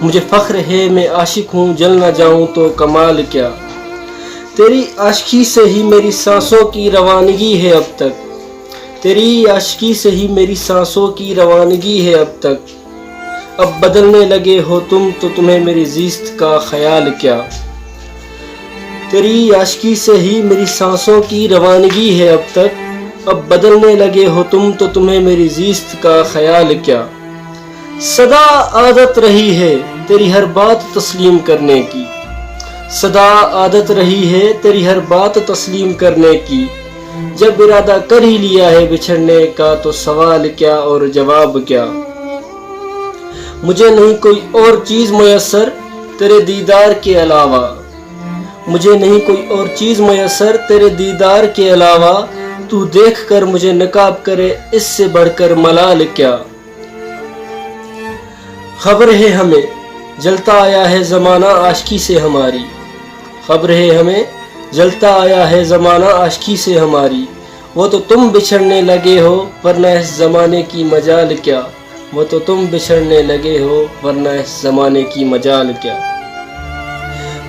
مجھے فخر ہے میں عاشق ہوں، جل نہ جاؤں تو کمال کیا۔ تیری عاشقی سے ہی میری سانسوں کی روانگی ہے اب تک، تیری عاشقی سے ہی میری سانسوں کی روانگی ہے اب تک۔ اب بدلنے لگے ہو تم تو تمہیں میری زیست کا خیال کیا۔ تیری عاشقی سے ہی میری سانسوں کی روانگی ہے اب تک، اب بدلنے لگے ہو تم تو تمہیں میری زیست کا خیال کیا۔ صدا عادت رہی ہے تیری ہر بات تسلیم کرنے کی، صدا عادت رہی ہے تیری ہر بات تسلیم کرنے کی۔ جب ارادہ کر ہی لیا ہے بچھڑنے کا تو سوال کیا اور جواب کیا۔ مجھے نہیں کوئی اور چیز میسر تیرے دیدار کے علاوہ، مجھے نہیں کوئی اور چیز میسر تیرے دیدار کے علاوہ۔ تو دیکھ کر مجھے نقاب کرے اس سے بڑھ کر ملال کیا۔ خبر ہے ہمیں جلتا آیا ہے زمانہ عاشقی سے ہماری، خبر ہے ہمیں جلتا آیا ہے زمانہ عاشقی سے ہماری۔ وہ تو تم بچھڑنے لگے ہو ورنہ اس زمانے کی مجال کیا، وہ تو تم بچھڑنے لگے ہو ورنہ اس زمانے کی مجال کیا۔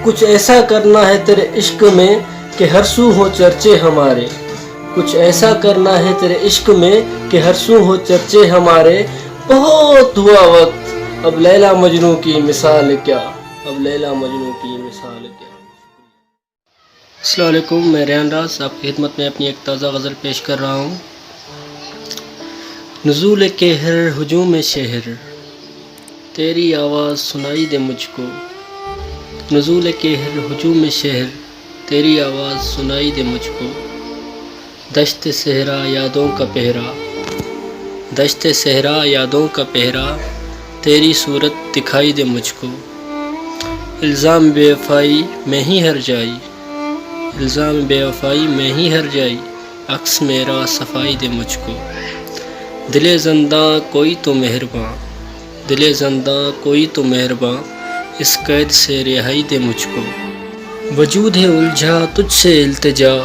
کچھ ایسا کرنا ہے تیرے عشق میں کہ ہر سو ہو چرچے ہمارے، کچھ ایسا کرنا ہے تیرے عشق میں کہ ہر سو ہو چرچے ہمارے۔ بہت ہوا وقت اب لیلا مجنوں کی مثال کیا، اب لیلا مجنوں کی مثال کیا۔ السلام علیکم، میں ریان راز آپ کی خدمت میں اپنی ایک تازہ غزل پیش کر رہا ہوں۔ نزول قہر ہجوم شہر تیری آواز سنائی دے مجھ کو، نزول قہر ہجوم شہر تیری آواز سنائی دے مجھ کو۔ دشت صحرا یادوں کا پہرا، دشت صحرا یادوں کا پہرا تیری صورت دکھائی دے مجھ کو۔ الزام بے وفائی میں ہی ہر جائی، الزام بے وفائی میں ہی ہر جائی، عکس میرا صفائی دے مجھ کو۔ دل زنداں کوئی تو مہرباں، دل زنداں کوئی تو مہرباں، اس قید سے رہائی دے مجھ کو۔ وجود ہے الجھا تجھ سے التجا،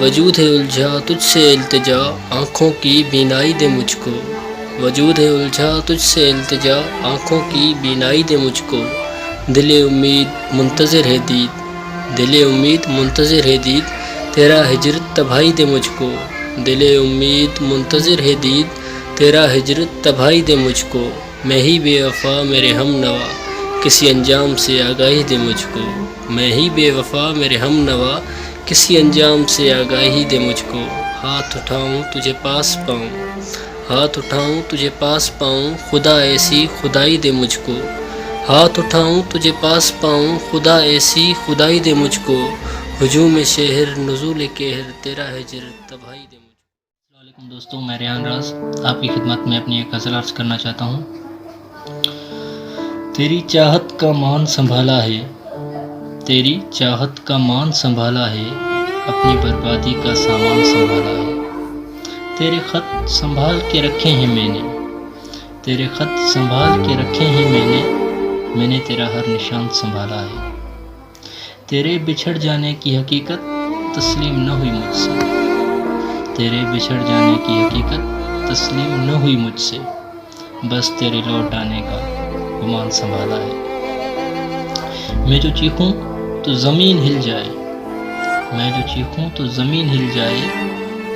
وجود ہے الجھا تجھ سے التجا، آنکھوں کی بینائی دے مجھ کو۔ وجود ہے الجھا تجھ سے التجا، آنکھوں کی بینائی دے مجھ کو۔ دل امید منتظر ہے دید، دل امید منتظر ہے دید، تیرا ہجرت تباہی دے مجھ کو۔ دل امید منتظر ہے دید، تیرا ہجرت تباہی دے مجھ کو۔ میں ہی بے وفا میرے ہم نوا، کسی انجام سے آگاہی دے مجھ کو۔ میں ہی بے وفا میرے ہم نوا، کسی انجام سے آگاہی دے مجھ کو۔ ہاتھ اٹھاؤں تجھے پاس پاؤں، ہاتھ اٹھاؤں تجھے پاس پاؤں، خدا ایسی خدائی دے مجھ کو۔ ہاتھ اٹھاؤں تجھے پاس پاؤں، خدا ایسی خدائی دے مجھ کو۔ ہجوم شہر نزول قہر تیرا ہجر تباہی دے مجھ کو۔ السلام علیکم دوستوں، میں ریان راز آپ کی خدمت میں اپنی ایک غزل عرض کرنا چاہتا ہوں۔ تیری چاہت کا مان سنبھالا ہے، تیری چاہت کا مان سنبھالا ہے، اپنی بربادی کا سامان سنبھالا ہے۔ تیرے خط سنبھال کے رکھے ہیں میں نے، تیرے خط سنبھال کے رکھے ہیں میں نے تیرا ہر نشان سنبھالا ہے۔ تیرے بچھڑ جانے کی حقیقت تسلیم نہ ہوئی مجھ سے، تیرے بچھڑ جانے کی حقیقت تسلیم نہ ہوئی مجھ سے، بس تیرے لوٹ آنے کا گمان سنبھالا ہے۔ میں جو چیخوں تو زمین ہل جائے، میں جو چیخوں تو زمین ہل جائے،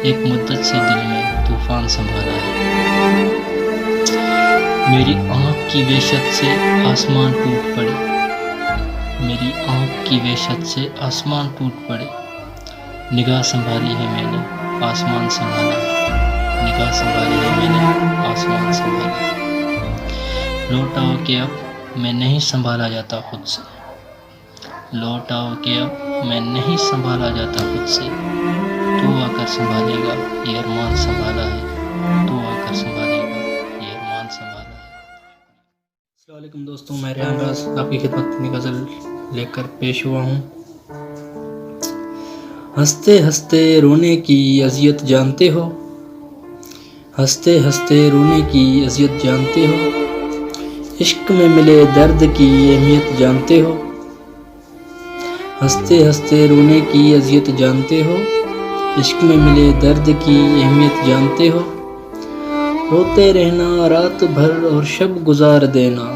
ایک مدت سے دل میں طوفان سنبھالا ہے۔ میری آنکھ کی وحشت سے آسمان ٹوٹ پڑے، میری آنکھ کی وحشت سے آسمان ٹوٹ پڑے، نگاہ سنبھالی ہے میں نے آسمان سنبھالا ہے، نگاہ سنبھالی ہے میں نے آسمان سنبھالا ہے۔ لوٹ آؤ کہ اب میں نہیں سنبھالا جاتا خود سے، لوٹ آؤ کہ اب میں نہیں سنبھالا جاتا خود سے، تو آ کر سنبھالے گا یہ ارمان سنبھالا ہے، تو آ کر سنبھالے گا یہ ارمان سنبھالا ہے۔ السلام علیکم دوستوں، میں ریان راز آپ کی خدمت میں غزل لے کر پیش ہوا ہوں۔ ہنستے ہنستے رونے کی اذیت جانتے ہو، ہنستے ہنستے رونے کی اذیت جانتے ہو، عشق میں ملے درد کی اہمیت جانتے ہو، ہنستے ہنستے رونے کی اذیت جانتے ہو، عشق میں ملے درد کی اہمیت جانتے ہو، روتے رہنا رات بھر اور شب گزار دینا،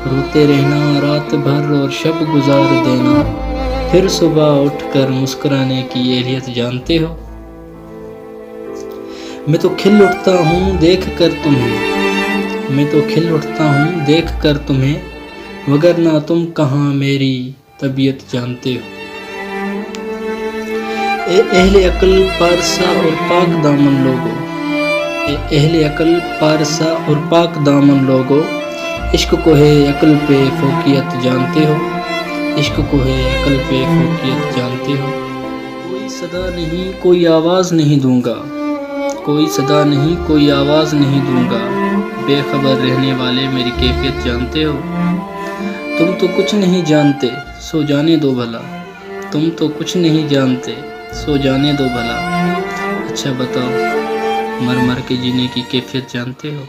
روتے رہنا رات بھر اور شب گزار دینا، پھر صبح اٹھ کر مسکرانے کی اہلیت جانتے ہو؟ میں تو کھل اٹھتا ہوں دیکھ کر تمہیں، میں تو کھل اٹھتا ہوں دیکھ کر تمہیں، وگرنہ تم کہاں میری طبیعت جانتے ہو؟ اے اہل عقل پارسا اور پاک دامن لوگو، اے اہل عقل پارسا اور پاک دامن لوگو، عشق کو ہے عقل پہ فوقیت جانتے ہو؟ عشق کو ہے عقل پہ فوقیت جانتے ہو؟ کوئی صدا نہیں کوئی آواز نہیں دوں گا، کوئی صدا نہیں کوئی آواز نہیں دوں گا، بے خبر رہنے والے میری کیفیت جانتے ہو؟ تم تو کچھ نہیں جانتے سو جانے دو بھلا، تم تو کچھ نہیں جانتے سو جانے دو بھلا، اچھا بتاؤ مر مر کے جینے کی کیفیت جانتے ہو؟